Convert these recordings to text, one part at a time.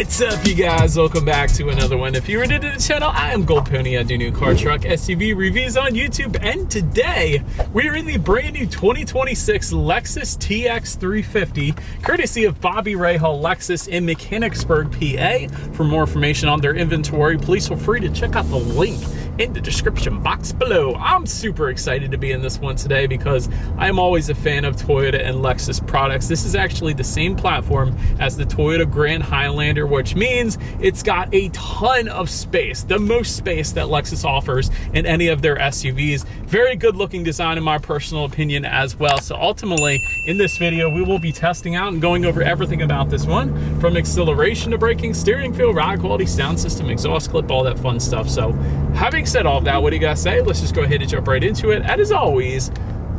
What's up, you guys? Welcome back to another one. If you're new to the channel, I am Gold Pony. I do new car, truck, SUV reviews on YouTube, and today we're in the brand new 2026 Lexus TX 350, courtesy of Bobby Rahal Lexus in Mechanicsburg, PA. For more information on their inventory, please feel free to check out the link in the description box below. I'm super excited to be in this one today because I'm always a fan of Toyota and Lexus products. This is actually the same platform as the Toyota Grand Highlander, which means it's got a ton of space, the most space that Lexus offers in any of their SUVs. Very good looking design in my personal opinion as well. So ultimately in this video, we will be testing out and going over everything about this one, from acceleration to braking, steering feel, ride quality, sound system, exhaust clip, all that fun stuff. So having said all of that, what do you guys say? Let's just go ahead and jump right into it. And as always,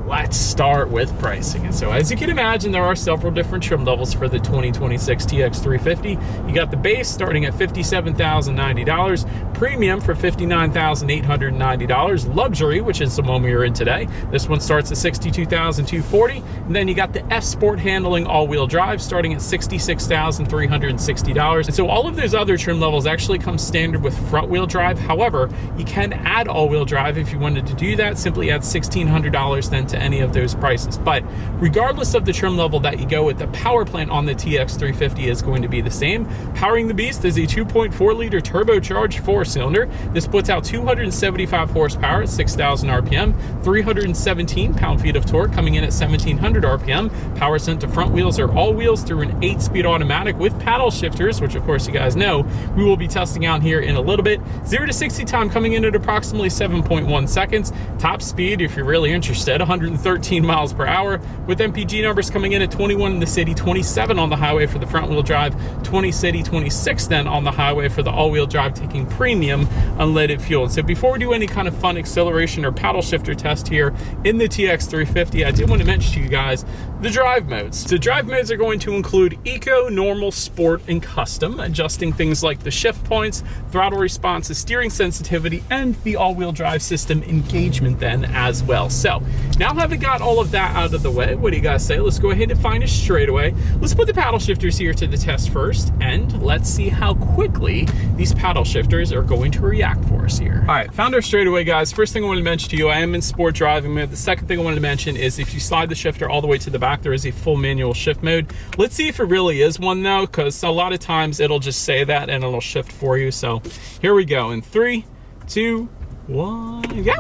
let's start with pricing. And so as you can imagine, there are several different trim levels for the 2026 TX 350. You got the base starting at $57,090, premium for $59,890, luxury, which is the one we are in today. This one starts at $62,240, and then you got the F Sport handling all-wheel drive starting at $66,360. And so all of those other trim levels actually come standard with front-wheel drive. However, you can add all-wheel drive if you wanted to do that. Simply add $1,600 then to any of those prices. But regardless of the trim level that you go with, the power plant on the TX 350 is going to be the same. Powering the beast is a 2.4 liter turbocharged 4-cylinder. This puts out 275 horsepower at 6,000 RPM, 317 pound-feet of torque coming in at 1,700 RPM. Power sent to front wheels or all wheels through an 8-speed automatic with paddle shifters, which of course you guys know we will be testing out here in a little bit. 0 to 60 time coming in at approximately 7.1 seconds. Top speed, if you're really interested, 113 miles per hour, with MPG numbers coming in at 21 in the city, 27 on the highway for the front wheel drive, 20 city, 26 then on the highway for the all-wheel drive, taking premium unleaded fuel. And so before we do any kind of fun acceleration or paddle shifter test here in the TX 350, I did want to mention to you guys the drive modes. So drive modes are going to include Eco, Normal, Sport, and Custom, adjusting things like the shift points, throttle responses, steering sensitivity, and the all-wheel drive system engagement then as well. So now having got all of that out of the way, what do you guys say? Let's go ahead and find a straightaway. Let's put the paddle shifters here to the test first, and let's see how quickly these paddle shifters are going to react for us here. All right, found our straightaway, guys. First thing I wanted to mention to you, I am in sport driving mode. The second thing I wanted to mention is if you slide the shifter all the way to the back, there is a full manual shift mode. Let's see if it really is one though, because a lot of times it'll just say that and it'll shift for you. So here we go in 3, 2, 1, go.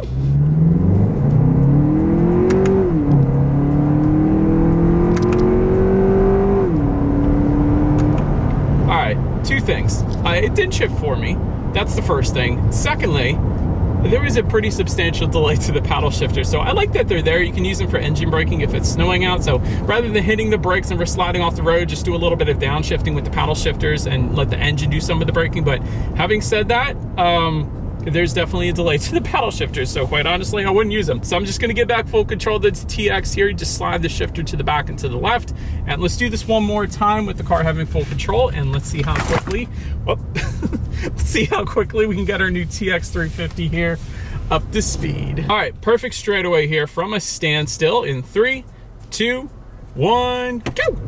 Two things. It did shift for me. That's the first thing. Secondly, there was a pretty substantial delay to the paddle shifter. So I like that they're there. You can use them for engine braking if it's snowing out. So rather than hitting the brakes and we're sliding off the road, just do a little bit of downshifting with the paddle shifters and let the engine do some of the braking. But having said that, there's definitely a delay to the paddle shifters, so quite honestly, I wouldn't use them. So I'm just gonna get back full control of the TX here, just slide the shifter to the back and to the left. And let's do this one more time with the car having full control, and let's see how quickly, let's see how quickly we can get our new TX 350 here up to speed. All right, perfect straightaway here from a standstill in 3, 2, 1, go.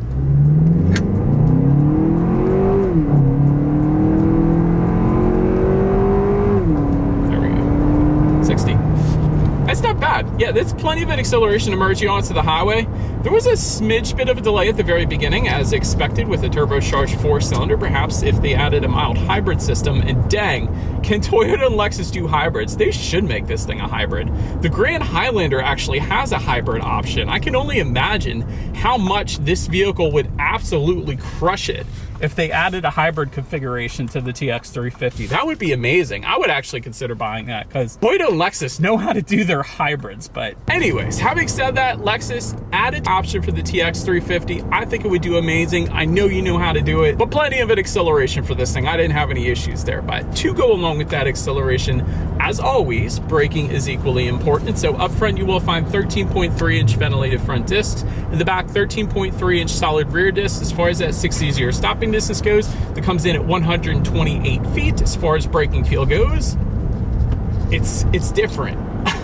That's not bad. Yeah, that's plenty of an acceleration to merge you onto the highway. There was a smidge bit of a delay at the very beginning, as expected with a turbocharged 4-cylinder. Perhaps if they added a mild hybrid system, and dang, can Toyota and Lexus do hybrids? They should make this thing a hybrid. The Grand Highlander actually has a hybrid option. I can only imagine how much this vehicle would absolutely crush it if they added a hybrid configuration to the TX 350. That would be amazing. I would actually consider buying that because Toyota and Lexus know how to do their hybrids. But anyways, having said that, Lexus added option for the TX 350. I think it would do amazing. I know you know how to do it, but plenty of an acceleration for this thing. I didn't have any issues there. But to go along with that acceleration, as always, braking is equally important. So up front, you will find 13.3-inch ventilated front discs. In the back, 13.3-inch solid rear discs. As far as that 6-0 stopping distance goes, that comes in at 128 feet. As far as braking feel goes, it's different.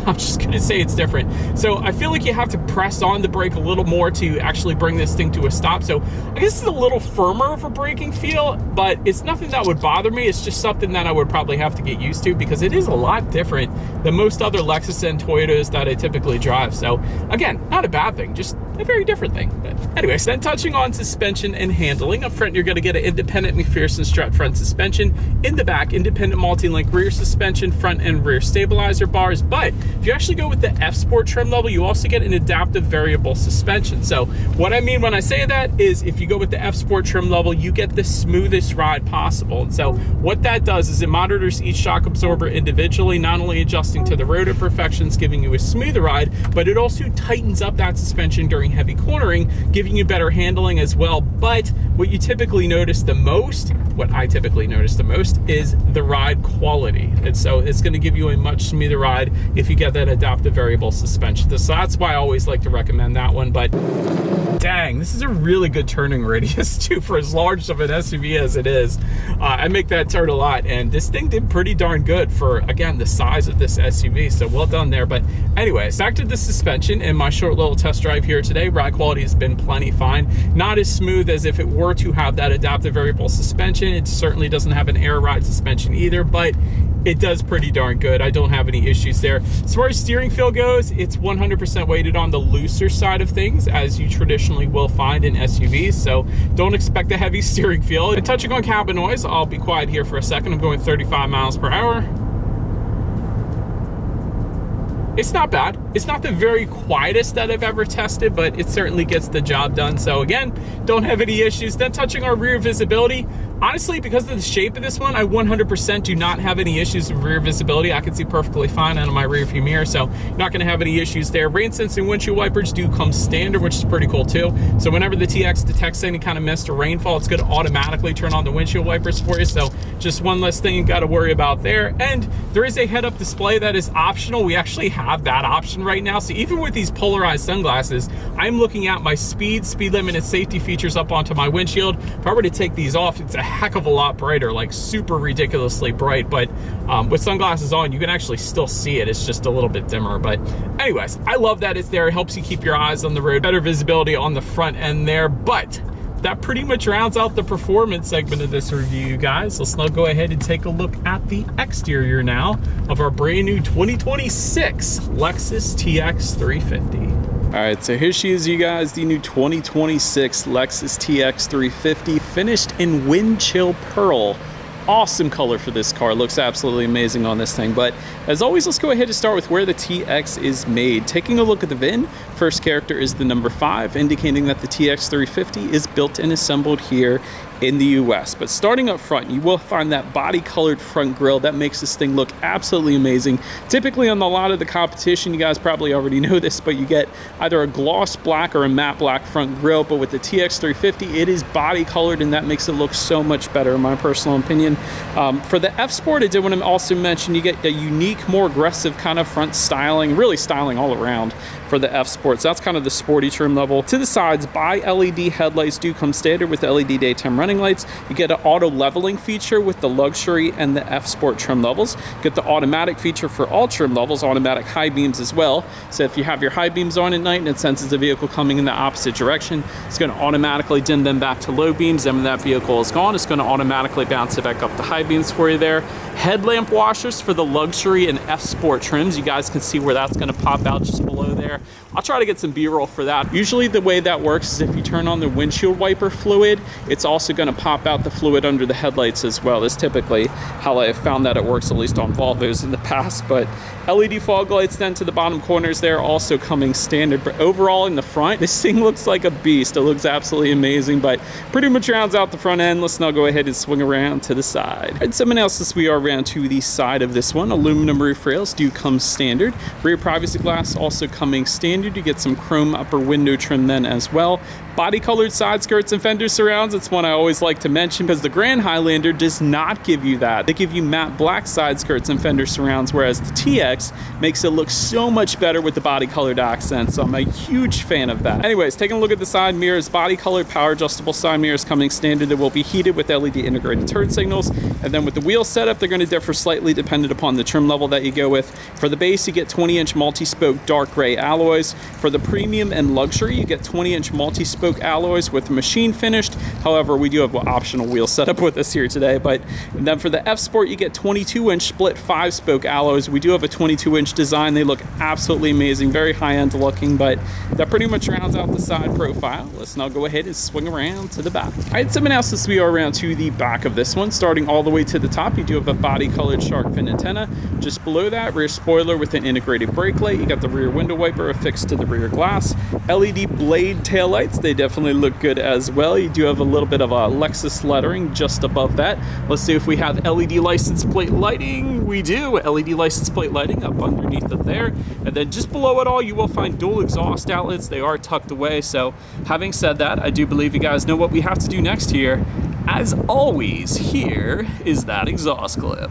I'm just gonna say it's different. So I feel like you have to press on the brake a little more to actually bring this thing to a stop. So I guess it's a little firmer of a braking feel, but it's nothing that would bother me. It's just something that I would probably have to get used to, because it is a lot different than most other Lexus and Toyotas that I typically drive. So again, not a bad thing, just a very different thing. But anyways, then touching on suspension and handling. Up front, you're going to get an independent McPherson strut front suspension. In the back, independent multi-link rear suspension, front and rear stabilizer bars. But if you actually go with the F Sport trim level, you also get an adaptive variable suspension. So what I mean when I say that is, if you go with the F Sport trim level, you get the smoothest ride possible. And so what that does is it monitors each shock absorber individually, not only adjusting to the road imperfections, giving you a smoother ride, but it also tightens up that suspension during heavy cornering, giving you better handling as well. But what you typically notice the most, what I typically notice the most, is the ride quality. And so it's going to give you a much smoother ride if you get that adaptive variable suspension. So that's why I always like to recommend that one. But dang, this is a really good turning radius too, for as large of an SUV as it is. I make that turn a lot, and this thing did pretty darn good for, again, the size of this SUV. So well done there. But anyways, back to the suspension and my short little test drive here today. Ride quality has been plenty fine. Not as smooth as if it were to have that adaptive variable suspension. It certainly doesn't have an air ride suspension either, but it does pretty darn good. I don't have any issues there. As far as steering feel goes, it's 100% weighted on the looser side of things, as you traditionally will find in SUVs, so don't expect a heavy steering feel. And touching on cabin noise, I'll be quiet here for a second. I'm going 35 miles per hour. It's not bad. It's not the very quietest that I've ever tested, but it certainly gets the job done. So again, don't have any issues. Then touching on rear visibility, honestly, because of the shape of this one, I 100% do not have any issues with rear visibility. I can see perfectly fine out of my rear view mirror, so not going to have any issues there. Rain sensing windshield wipers do come standard, which is pretty cool too. So whenever the TX detects any kind of mist or rainfall, it's going to automatically turn on the windshield wipers for you. So just one less thing you got to worry about there. And there is a head-up display that is optional. We actually have that option right now. So even with these polarized sunglasses, I'm looking at my speed limit, and safety features up onto my windshield. If I were to take these off, it's a heck of a lot brighter, like super ridiculously bright. But with sunglasses on, you can actually still see it. It's just a little bit dimmer. But anyways, I love that it's there. It helps you keep your eyes on the road, better visibility on the front end there. But that pretty much rounds out the performance segment of this review, you guys. Let's now go ahead and take a look at the exterior now of our brand new 2026 Lexus TX 350. All right, so here she is, you guys, the new 2026 Lexus TX 350, finished in wind chill pearl. Awesome color for this car. Looks absolutely amazing on this thing. But as always, let's go ahead and start with where the TX is made. Taking a look at the VIN, first character is the number 5, indicating that the TX 350 is built and assembled here in the US. But starting up front, you will find that body colored front grille that makes this thing look absolutely amazing. Typically on a lot of the competition, you guys probably already know this, but you get either a gloss black or a matte black front grille. But with the TX 350, it is body colored, and that makes it look so much better in my personal opinion. For the F Sport, I did want to also mention you get a unique, more aggressive kind of front styling, really styling all around for the F Sport. So that's kind of the sporty trim level. To the sides, bi-LED headlights do come standard with LED daytime running lights. You get an auto leveling feature with the luxury and the F Sport trim levels. You get the automatic feature for all trim levels, automatic high beams as well. So if you have your high beams on at night and it senses a vehicle coming in the opposite direction, it's going to automatically dim them back to low beams. And when that vehicle is gone, it's going to automatically bounce it back up to high beams for you there. Headlamp washers for the luxury and F Sport trims. You guys can see where that's going to pop out just below there. I'll try to get some B-roll for that. Usually the way that works is if you turn on the windshield wiper fluid, it's also going to pop out the fluid under the headlights as well. That's typically how I have found that it works, at least on Volvos in the past. But LED fog lights then to the bottom corners there, also coming standard. But overall in the front, this thing looks like a beast. It looks absolutely amazing, but pretty much rounds out the front end. Let's now go ahead and swing around to the side. And someone else, as we are around to the side of this one, aluminum roof rails do come standard. Rear privacy glass also coming standard. You get some chrome upper window trim then as well. Body colored side skirts and fender surrounds, it's one I always like to mention because the Grand Highlander does not give you that. They give you matte black side skirts and fender surrounds, whereas the TX makes it look so much better with the body colored accents. So I'm a huge fan of that. Anyways, taking a look at the side mirrors, body colored power adjustable side mirrors coming standard. They will be heated with LED integrated turn signals. And then with the wheel setup, they're going to differ slightly dependent upon the trim level that you go with. For the base, you get 20-inch multi-spoke dark gray alloys. For the premium and luxury, you get 20-inch multi-spoke alloys with machine finished. However, we do have an optional wheel setup with us here today. But then for the F Sport, you get 22-inch split 5-spoke alloys. We do have a 22-inch design. They look absolutely amazing, very high-end looking, but that pretty much rounds out the side profile. Let's now go ahead and swing around to the back. All right, so now since we are around to the back of this one, starting all the way to the top, you do have a body-colored shark fin antenna. Just below that, rear spoiler with an integrated brake light. You got the rear window wiper affixed to the rear glass. LED blade taillights, they definitely look good as well. You do have a little bit of a Lexus lettering just above that. Let's see if we have LED license plate lighting. We do. LED license plate lighting up underneath of there. And then just below it all, you will find dual exhaust outlets. They are tucked away. So having said that, I do believe you guys know what we have to do next here. As always, here is that exhaust clip.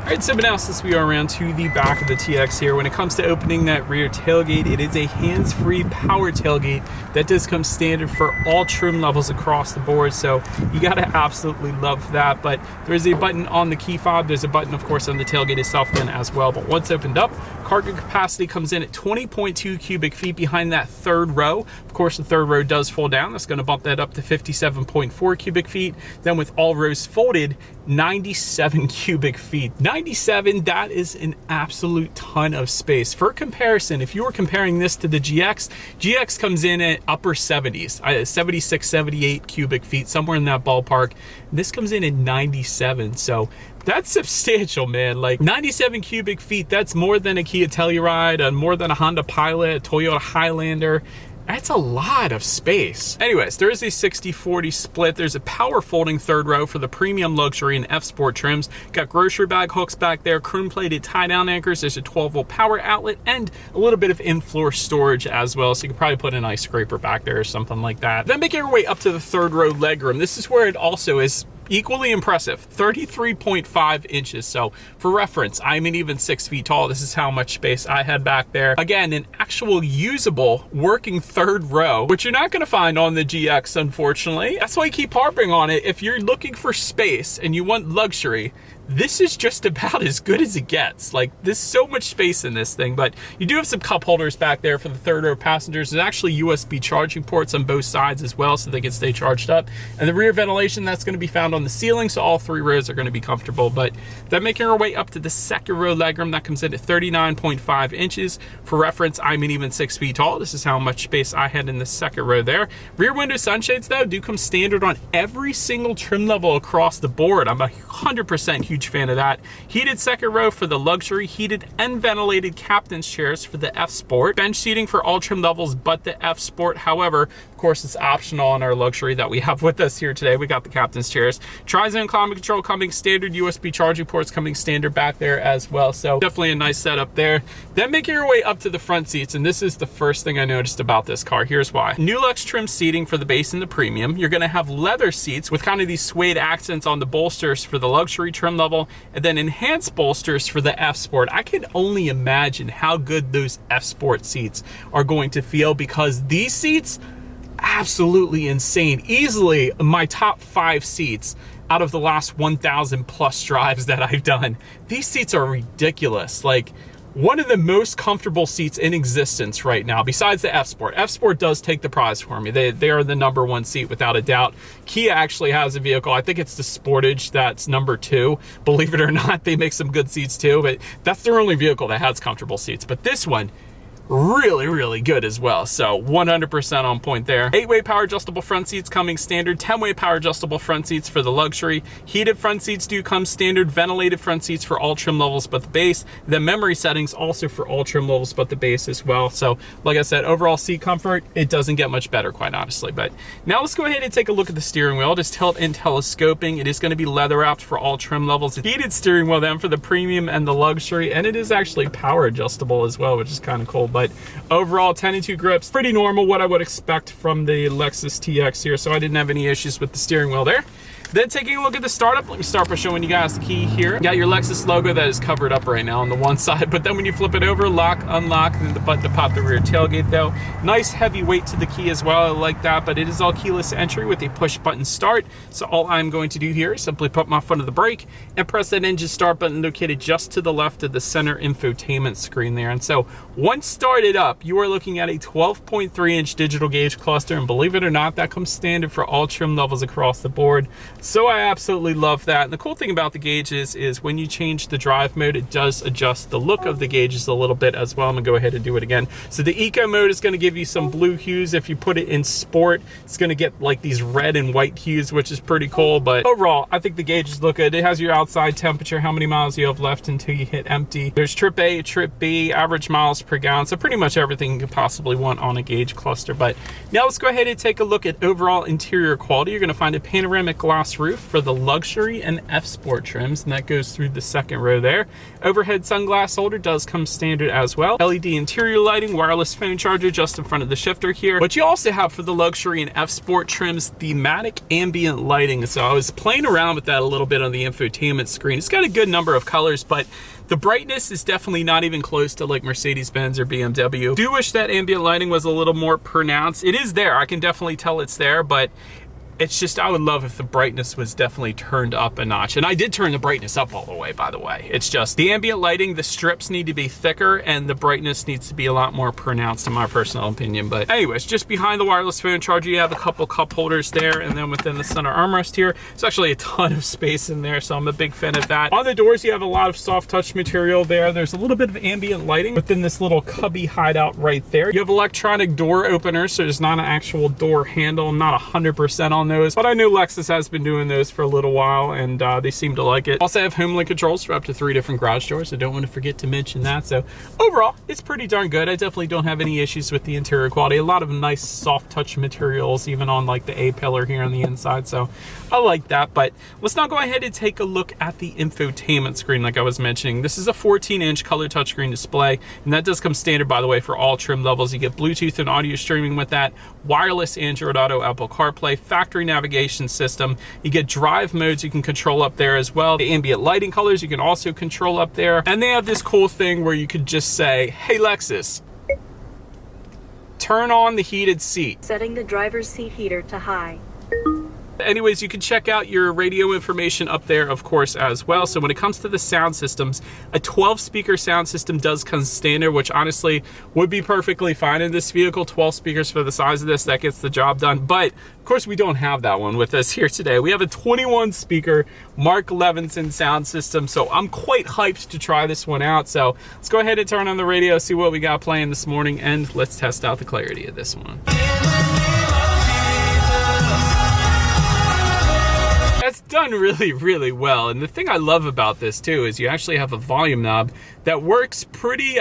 All right, so now since we are around to the back of the TX here, when it comes to opening that rear tailgate, it is a hands-free power tailgate that does come standard for all trim levels across the board. So you gotta absolutely love that. But there is a button on the key fob. There's a button, of course, on the tailgate itself then as well. But once opened up, cargo capacity comes in at 20.2 cubic feet behind that third row. Of course, the third row does fold down. That's gonna bump that up to 57.4 cubic feet. Then with all rows folded, 97 cubic feet. 97, that is an absolute ton of space. For comparison, if you were comparing this to the GX comes in at upper 70s, 76, 78 cubic feet, somewhere in that ballpark. This comes in at 97, so that's substantial, man. Like 97 cubic feet, that's more than a Kia Telluride, and more than a Honda Pilot, a Toyota Highlander. That's a lot of space. Anyways, there is a 60-40 split. There's a power folding third row for the premium luxury and F Sport trims. Got grocery bag hooks back there, chrome plated tie down anchors. There's a 12-volt power outlet and a little bit of in-floor storage as well. So you could probably put an ice scraper back there or something like that. Then making our way up to the third row legroom. This is where it also is equally impressive, 33.5 inches. So for reference, I'm an even 6 feet tall. This is how much space I had back there. Again, an actual usable working third row, which you're not gonna find on the GX, unfortunately. That's why I keep harping on it. If you're looking for space and you want luxury, this is just about as good as it gets. Like, there's so much space in this thing, but you do have some cup holders back there for the third row passengers. There's actually USB charging ports on both sides as well, so they can stay charged up. And the rear ventilation, that's gonna be found on the ceiling, so all three rows are gonna be comfortable. But then making our way up to the second row legroom, that comes in at 39.5 inches. For reference, I'm an even 6 feet tall. This is how much space I had in the second row there. Rear window sunshades, though, do come standard on every single trim level across the board. I'm 100% huge fan of that. Heated second row for the luxury, heated and ventilated captain's chairs for the F Sport. Bench seating for all trim levels but the F Sport. However, of course, it's optional on our luxury that we have with us here today. We got the captain's chairs. Tri-zone climate control coming standard, USB charging ports coming standard back there as well. So definitely a nice setup there. Then making your way up to the front seats, and this is the first thing I noticed about this car. Here's why. New Lux trim seating for the base and the premium. You're gonna have leather seats with kind of these suede accents on the bolsters for the luxury trim level, and then enhanced bolsters for the F Sport. I can only imagine how good those F Sport seats are going to feel, because these seats, absolutely insane. Easily my top 5 seats out of the last 1,000 plus drives that I've done. These seats are ridiculous. Like, one of the most comfortable seats in existence right now, besides the F Sport. F Sport does take the prize for me. They are the #1 seat without a doubt. Kia actually has a vehicle, I think it's the Sportage, that's #2. Believe it or not, they make some good seats too, but that's their only vehicle that has comfortable seats. But this one, really good as well. So 100% on point there. 8-way power adjustable front seats coming standard, 10-way power adjustable front seats for the luxury. Heated front seats do come standard, ventilated front seats for all trim levels but the base. The memory settings also for all trim levels but the base as well. So like I said, overall seat comfort, it doesn't get much better, quite honestly. But now let's go ahead and take a look at the steering wheel. Just tilt and telescoping. It is going to be leather wrapped for all trim levels. Heated steering wheel then for the premium and the luxury, and it is actually power adjustable as well, which is kind of cool. But overall 10 and 2 grips, pretty normal, what I would expect from the Lexus TX here. So I didn't have any issues with the steering wheel there. Then taking a look at the startup, let me start by showing you guys the key here. You got your Lexus logo that is covered up right now on the one side, but then when you flip it over, lock, unlock, and then the button to pop the rear tailgate though. Nice heavy weight to the key as well, I like that, but it is all keyless entry with a push button start. So all I'm going to do here is simply put my foot on the brake and press that engine start button located just to the left of the center infotainment screen there. And so once started up, you are looking at a 12.3-inch digital gauge cluster, and believe it or not, that comes standard for all trim levels across the board. So I absolutely love that. And the cool thing about the gauges is when you change the drive mode, it does adjust the look of the gauges a little bit as well. I'm gonna go ahead and do it again. So the eco mode is gonna give you some blue hues. If you put it in sport, it's gonna get like these red and white hues, which is pretty cool. But overall, I think the gauges look good. It has your outside temperature, how many miles you have left until you hit empty. There's trip A, trip B, average miles per gallon. So pretty much everything you could possibly want on a gauge cluster. But now let's go ahead and take a look at overall interior quality. You're gonna find a panoramic glass roof for the luxury and F Sport trims, and that goes through the second row there. Overhead sunglass holder does come standard as well. LED interior lighting, wireless phone charger just in front of the shifter here. But you also have for the luxury and F Sport trims, thematic ambient lighting. So I was playing around with that a little bit on the infotainment screen. It's got a good number of colors, but the brightness is definitely not even close to like Mercedes-Benz or BMW. Do wish that ambient lighting was a little more pronounced. It is there, I can definitely tell it's there, but it's just, I would love if the brightness was definitely turned up a notch. And I did turn the brightness up all the way, by the way. It's just the ambient lighting, the strips need to be thicker and the brightness needs to be a lot more pronounced in my personal opinion. But anyways, just behind the wireless phone charger, you have a couple cup holders there. And then within the center armrest here, it's actually a ton of space in there. So I'm a big fan of that. On the doors, you have a lot of soft touch material there. There's a little bit of ambient lighting within this little cubby hideout right there. You have electronic door openers, so there's not an actual door handle. I'm not 100% on those, but I know Lexus has been doing those for a little while and they seem to like it. Also have home link controls for up to 3 different garage doors. I don't want to forget to mention that. So overall, it's pretty darn good. I definitely don't have any issues with the interior quality. A lot of nice soft touch materials, even on like the A-pillar here on the inside. So I like that, but let's now go ahead and take a look at the infotainment screen. Like I was mentioning, this is a 14-inch color touchscreen display, and that does come standard, by the way, for all trim levels. You get Bluetooth and audio streaming with that, wireless Android Auto, Apple CarPlay, factory navigation system. You get drive modes you can control up there as well. The ambient lighting colors you can also control up there. And they have this cool thing where you could just say, hey Lexus, turn on the heated seat. Setting the driver's seat heater to high. Anyways, you can check out your radio information up there, of course, as well. So when it comes to the sound systems, a 12-speaker sound system does come standard, which honestly would be perfectly fine in this vehicle. 12 speakers for the size of this, that gets the job done. But of course, we don't have that one with us here today. We have a 21-speaker Mark Levinson sound system, so I'm quite hyped to try this one out. So let's go ahead and turn on the radio, see what we got playing this morning, and let's test out the clarity of this one. That's done really well. And the thing I love about this too is you actually have a volume knob that works pretty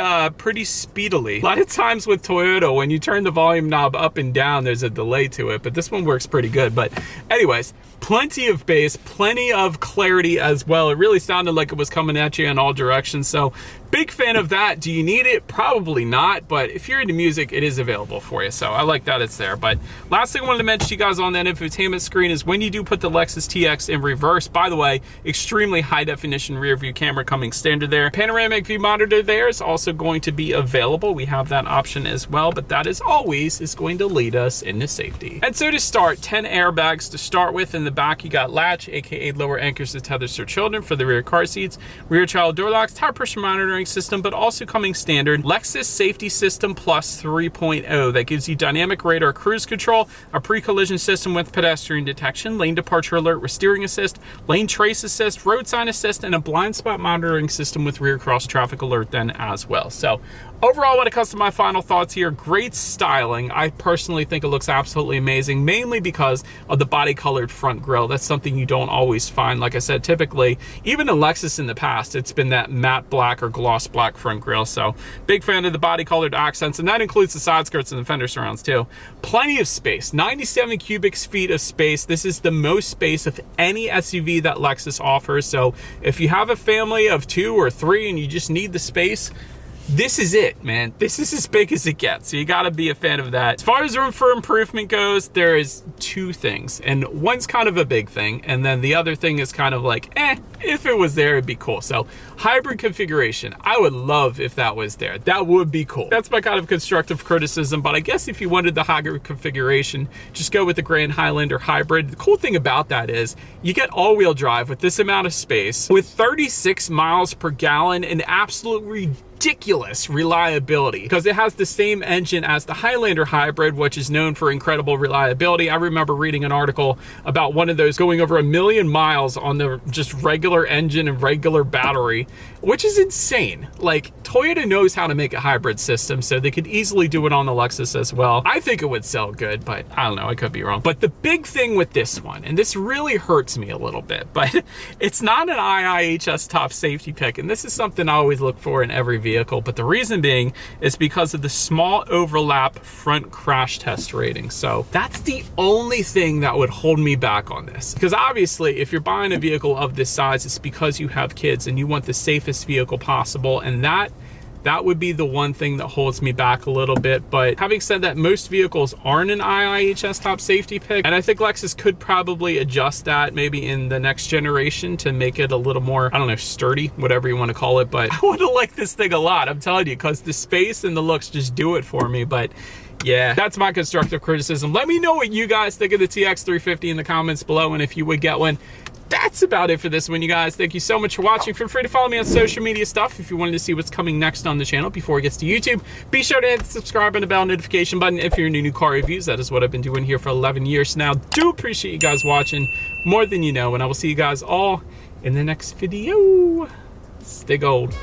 speedily. A lot of times with Toyota, when you turn the volume knob up and down, there's a delay to it, but this one works pretty good. But anyways, plenty of bass, plenty of clarity as well. It really sounded like it was coming at you in all directions. So big fan of that. Do you need it? Probably not, but if you're into music, it is available for you. So I like that it's there. But last thing I wanted to mention to you guys on that infotainment screen is when you do put the Lexus TX in reverse, by the way, extremely high definition rear view camera coming standard there. Panoramic view monitor there is also going to be available. We have that option as well, but that as always is going to lead us into safety. And so to start, 10 airbags to start with. In the back, you got latch, aka lower anchors to tethers for children for the rear car seats, rear child door locks, tire pressure monitor, monitoring system, but also coming standard, Lexus Safety System Plus 3.0 that gives you dynamic radar cruise control, a pre-collision system with pedestrian detection, lane departure alert with steering assist, lane trace assist, road sign assist, and a blind spot monitoring system with rear cross traffic alert then as well. So overall, when it comes to my final thoughts here, great styling. I personally think it looks absolutely amazing, mainly because of the body colored front grille. That's something you don't always find. Like I said, typically, even in Lexus in the past, it's been that matte black or gloss black front grille. So big fan of the body colored accents, and that includes the side skirts and the fender surrounds too. Plenty of space, 97 cubic feet of space. This is the most space of any SUV that Lexus offers. So if you have a family of 2 or 3 and you just need the space, this is it, man. This is as big as it gets, so you gotta be a fan of that. As far as room for improvement goes, there is 2 things, and one's kind of a big thing, and then the other thing is kind of like, if it was there, it'd be cool. So hybrid configuration, I would love if that was there. That would be cool. That's my kind of constructive criticism, but I guess if you wanted the hybrid configuration, just go with the Grand Highlander hybrid. The cool thing about that is you get all-wheel drive with this amount of space, with 36 miles per gallon, and absolutely ridiculous reliability, because it has the same engine as the Highlander hybrid, which is known for incredible reliability. I remember reading an article about one of those going over 1 million miles on the just regular engine and regular battery, which is insane. Like, Toyota knows how to make a hybrid system, so they could easily do it on the Lexus as well. I think it would sell good, but I don't know, I could be wrong. But the big thing with this one, and this really hurts me a little bit, but it's not an IIHS top safety pick, and this is something I always look for in every vehicle, but the reason being is because of the small overlap front crash test rating. So that's the only thing that would hold me back on this, because obviously if you're buying a vehicle of this size, it's because you have kids and you want the safest vehicle possible, and that would be the one thing that holds me back a little bit. But having said that, most vehicles aren't an IIHS top safety pick, and I think Lexus could probably adjust that maybe in the next generation to make it a little more, I don't know, sturdy, whatever you want to call it. But I would have liked this thing a lot, I'm telling you, because the space and the looks just do it for me. But yeah, that's my constructive criticism. Let me know what you guys think of the TX 350 in the comments below, and if you would get one. That's about it for this one, you guys. Thank you so much for watching. Feel free to follow me on social media stuff if you wanted to see what's coming next on the channel before it gets to YouTube. Be sure to hit the subscribe and the bell notification button if you're new to car reviews. That is what I've been doing here for 11 years now. Do appreciate you guys watching more than you know, and I will see you guys all in the next video. Stay gold.